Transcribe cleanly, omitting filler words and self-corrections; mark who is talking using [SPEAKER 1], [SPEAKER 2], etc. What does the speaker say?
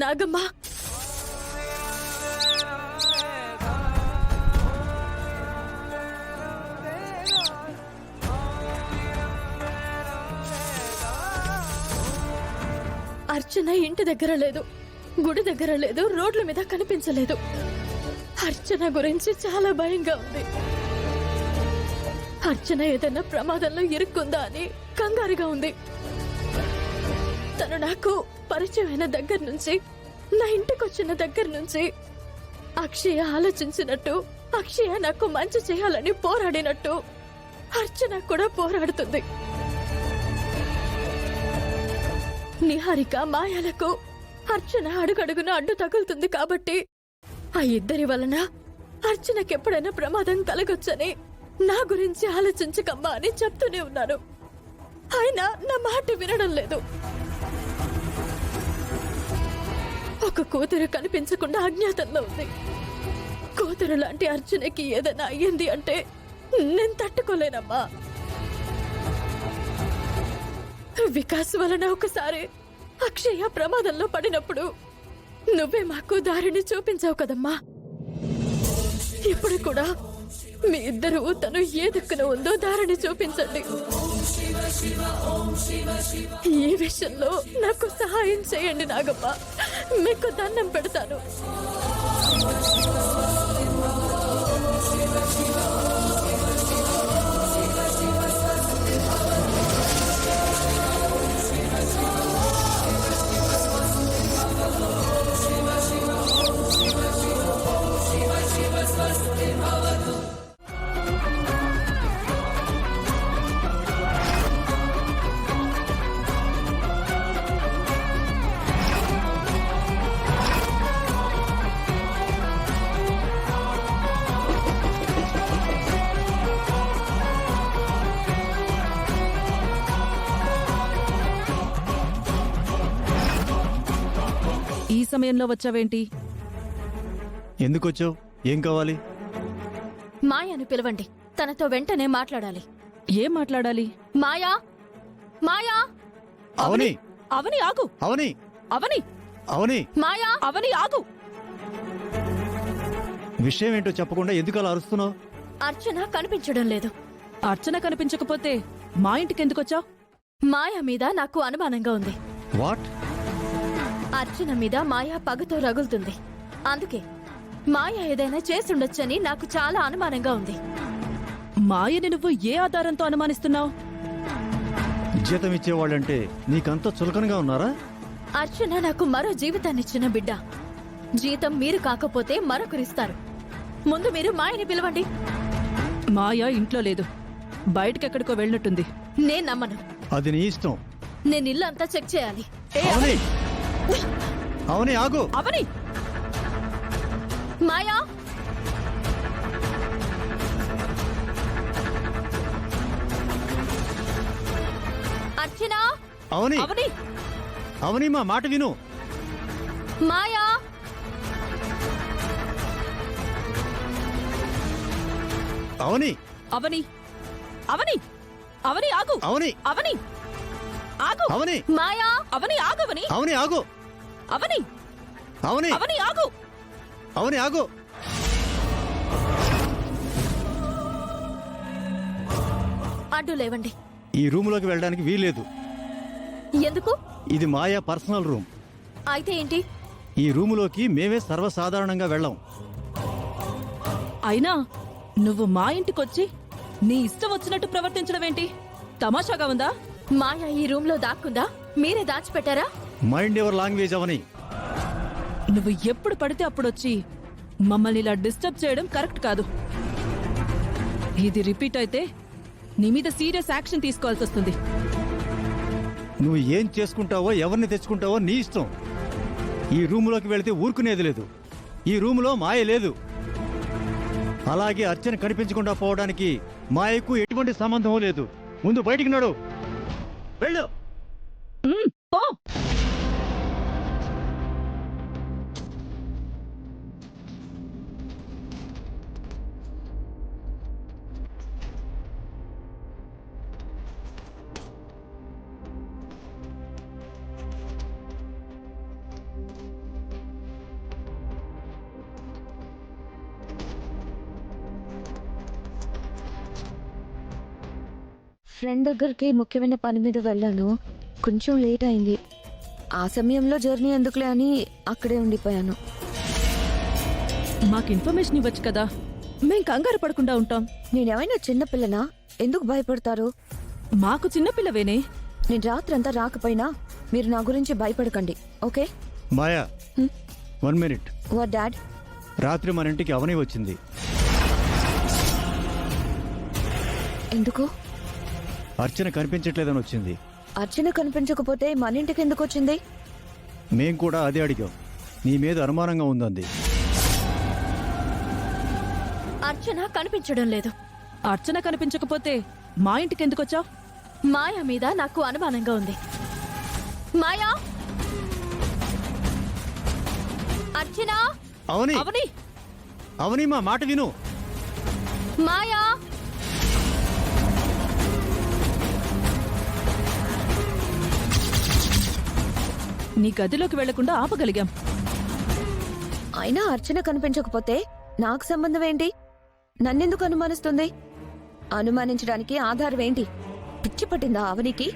[SPEAKER 1] నాగమ్మ. అర్చన ఇంటి దగ్గర లేదు, గుడి దగ్గర లేదు, రోడ్ల మీద కనిపించలేదు. అర్చన గురించి చాలా భయంగా ఉంది. అర్చన ఏదైనా ప్రమాదంలో ఇరుక్కుందా అని కంగారుగా ఉంది. తను నాకు పరిచయమైన దగ్గర నుంచి, నా ఇంటికొచ్చిన దగ్గర నుంచి అక్షయ ఆలోచించినట్టు, అక్షయ నాకు మంచి చేయాలని పోరాడినట్టు అర్చన కూడా పోరాడుతుంది. నిహారిక మాయాలకు అర్చన అడుగడుగున అడ్డు తగులుతుంది కాబట్టి ఆ ఇద్దరి వలన అర్చనకెప్పుడైనా ప్రమాదం కలగొచ్చని నా గురించి ఆలోచించకమ్మా అని చెప్తూనే ఉన్నాను. ఆయన నా మాట వినడం లేదు. ఒక కూతురు కనిపించకుండా అజ్ఞాతంలో ఉంది. కూతురు లాంటి అర్చనకి ఏదైనా అయ్యింది అంటే నేను తట్టుకోలేనమ్మా. వికాస్ వలన ఒకసారి అక్షయ ప్రమాదంలో పడినప్పుడు నువ్వే మాకు దారిని చూపించావు కదమ్మా. ఇప్పుడు కూడా మీ ఇద్దరు తను ఏ దిక్కున ఉందో దారిని చూపించండి. ఈ విషయంలో నాకు సహాయం చేయండి నాగమ్మ, మీకు దండం పెడతాను.
[SPEAKER 2] ఈ సమయంలో వచ్చావేంటి?
[SPEAKER 3] ఎందుకొచ్చావు? ఏం కావాలి?
[SPEAKER 1] మాయాను పిలవండి, తనతో వెంటనే మాట్లాడాలి.
[SPEAKER 2] ఏం మాట్లాడాలి?
[SPEAKER 1] మాయా, మాయా,
[SPEAKER 3] అవని,
[SPEAKER 2] అవని ఆగు.
[SPEAKER 3] అవని,
[SPEAKER 2] అవని,
[SPEAKER 3] అవని,
[SPEAKER 1] మాయా,
[SPEAKER 2] అవని ఆగు.
[SPEAKER 3] విషయం ఏంటో చెప్పకుండా ఎందుకు అలా అరుస్తున్నావు?
[SPEAKER 1] అర్చన కనిపించడం లేదు.
[SPEAKER 2] అర్చన కనిపించకపోతే మా ఇంటికి ఎందుకొచ్చావు?
[SPEAKER 1] మాయా మీద నాకు అనుమానంగా ఉంది.
[SPEAKER 3] వాట్?
[SPEAKER 1] అర్చన మీద మాయా పగతో రగులుతుంది. అందుకే మాయ ఏదైనా చేసుండొచ్చని నాకు చాలా అనుమానంగా ఉంది.
[SPEAKER 2] మాయని నువ్వు ఏ ఆధారంతో అనుమానిస్తున్నావు?
[SPEAKER 3] జీతం ఇచ్చేవాళ్ళంటే నీకంత చులకనగా ఉన్నారా?
[SPEAKER 1] అర్చన నాకు మరో జీవితాన్నిచ్చిన బిడ్డ. జీతం మీరు కాకపోతే మరొకరిస్తారు. ముందు మీరు మాయని పిలవండి.
[SPEAKER 2] మాయ ఇంట్లో లేదు, బయటకెక్కడికో వెళ్ళినట్టుంది.
[SPEAKER 1] నేను నమ్మను.
[SPEAKER 3] అది నీ ఇష్టం.
[SPEAKER 1] నేను ఇల్లు అంతా చెక్ చేయాలి.
[SPEAKER 3] అవని, అవని ఆగు.
[SPEAKER 2] అవని,
[SPEAKER 1] మాయా, అర్చన,
[SPEAKER 3] అవని,
[SPEAKER 2] అవని,
[SPEAKER 3] అవని మా మాట విను.
[SPEAKER 1] మాయా,
[SPEAKER 3] అవని,
[SPEAKER 2] అవని, అవని, అవని ఆగు.
[SPEAKER 3] అవని,
[SPEAKER 2] అవని ఆగు.
[SPEAKER 3] అవని,
[SPEAKER 1] మాయా,
[SPEAKER 2] అవని ఆగవని.
[SPEAKER 3] అవని ఆగు.
[SPEAKER 2] అవని,
[SPEAKER 3] అవని,
[SPEAKER 2] అవని ఆగు.
[SPEAKER 3] అవని ఆగు.
[SPEAKER 1] అడ్డు లేవండి.
[SPEAKER 3] ఈ రూములోకి వెళ్ళడానికి వీల్లేదు.
[SPEAKER 1] ఎందుకు?
[SPEAKER 3] ఇది మాయా పర్సనల్ రూమ్.
[SPEAKER 1] అయితే ఏంటి?
[SPEAKER 3] ఈ రూములోకి మేమే సర్వసాధారణంగా వెళ్ళాం.
[SPEAKER 2] అయినా నువ్వు మా ఇంటికొచ్చి నీ ఇష్టం వచ్చినట్టు ప్రవర్తించడం ఏంటి? తమాషాగా ఉందా?
[SPEAKER 1] మాయా ఈ రూమ్ లో దాక్కుందా? మీరే దాచిపెట్టారా?
[SPEAKER 3] మైండ్ ఎవర్ లాంగ్వేజ్ అవని.
[SPEAKER 2] నువ్వు ఎప్పుడు పడితే అప్పుడొచ్చి మమ్మల్ని ఇలా డిస్టర్బ్ చేయడం కరెక్ట్ కాదు. ఇది రిపీట్ అయితే నీ మీద సీరియస్ యాక్షన్ తీసుకోవాల్సి వస్తుంది.
[SPEAKER 3] నువ్వు ఏం చేసుకుంటావో, ఎవరిని తెచ్చుకుంటావో నీ ఇష్టం. ఈ రూములోకి వెళితే ఊరుకునేది లేదు. ఈ రూములో మాయ లేదు. అలాగే అర్చన కనిపించకుండా పోవడానికి మాయకు ఎటువంటి సంబంధం లేదు. ముందు బయటికి నడు. వెళ్ళు.
[SPEAKER 2] పో.
[SPEAKER 4] ఫ్రెండ్ దగ్గరికి ముఖ్యమైన పని మీద వెళ్ళాను. కొంచెం లేట్ అయింది. ఆ సమయంలో జర్నీ ఎందుకులే అని అక్కడే ఉండిపోయాను.
[SPEAKER 2] మాకు ఇన్ఫర్మేషన్ ఇవ్వచ్చు కదా, మేం కంగారు పడకుండా ఉంటాం.
[SPEAKER 4] నేనేమైనా చిన్నపిల్లనా? ఎందుకు భయపడతారు?
[SPEAKER 2] మాకు చిన్నపిల్లవేనే.
[SPEAKER 4] నేను రాత్రంతా రాకపోయినా మీరు నా గురించి భయపడకండి, okay?
[SPEAKER 3] Maya 1 minute.
[SPEAKER 4] What dad?
[SPEAKER 3] రాత్రి మన ఇంటికి అవని వచ్చింది.
[SPEAKER 4] ఎందుకు?
[SPEAKER 3] అర్చన కనిపించట్లేదని వచ్చింది.
[SPEAKER 4] అర్చన కనిపించకపోతే మన ఇంటికి ఎందుకు వచ్చింది?
[SPEAKER 3] మేం కూడా అదే అడిగాం. నీ మీద అనుమానంగా ఉందంది.
[SPEAKER 1] అర్చన కనిపించడం లేదు.
[SPEAKER 2] అర్చన కనిపించకపోతే మా ఇంటికి ఎందుకు వచ్చావు?
[SPEAKER 1] మాయా మీద నాకు అనుమానంగా ఉంది. మాయా, అర్చన,
[SPEAKER 3] అవని
[SPEAKER 2] అవని,
[SPEAKER 3] అవని మా మాట విను.
[SPEAKER 1] మాయా.
[SPEAKER 2] నీ గదిలోకి వెళ్లకుండా ఆపగలిగాం.
[SPEAKER 4] అయినా అర్చన కనిపించకపోతే నాకు సంబంధం ఏంటి? నన్నెందుకు అనుమానిస్తుంది? అనుమానించడానికి ఆధారం ఏంటి? పిచ్చి పట్టిందా అవనికి?